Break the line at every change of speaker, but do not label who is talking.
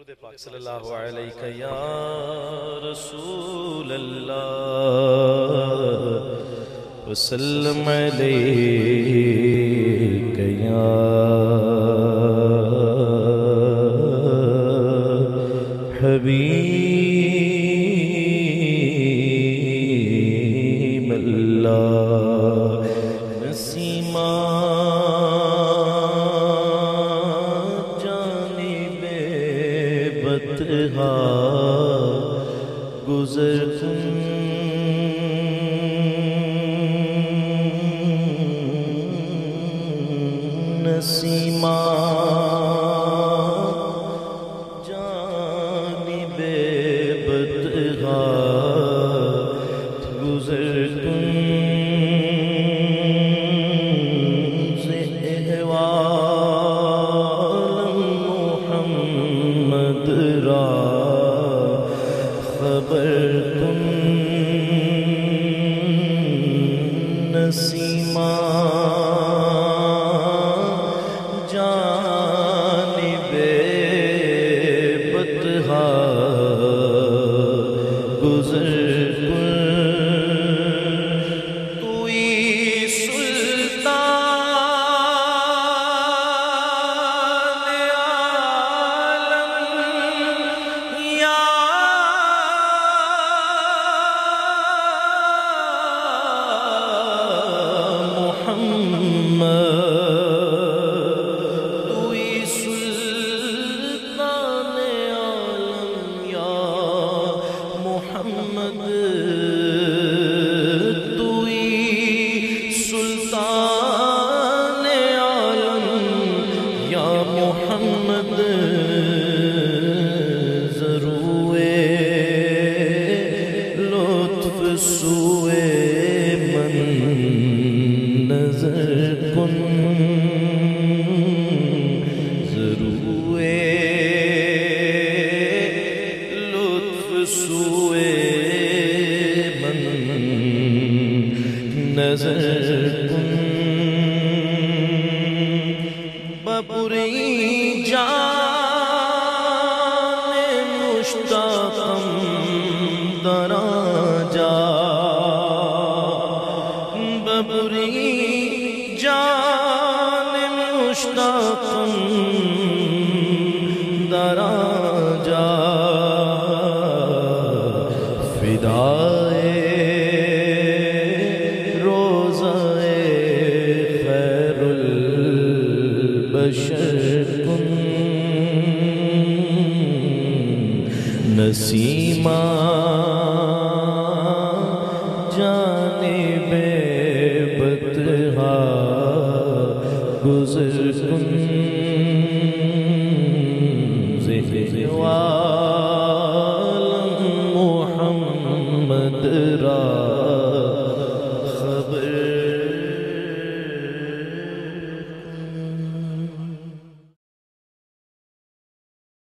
درود پاک صلی اللہ علیہ یا رسول اللہ وسلم علیک یا حبیب اللہ نسیمہ گزر کن نسیمہ جانب بدغا گزر کن زہوال محمد را خبر کن نسیمہ جانب بطحا گزر کن توئی سلطان عالم یا سلطان عالم یا محمد ضروے لطف سوئے من نظر کن ضروے لطف سوئے من نظر کن ببری جان مشتاقم درا جا ببری جان مشتاقم درا جا فدائے بشر کن نسیمہ جانب بطحا گزر کن زہوال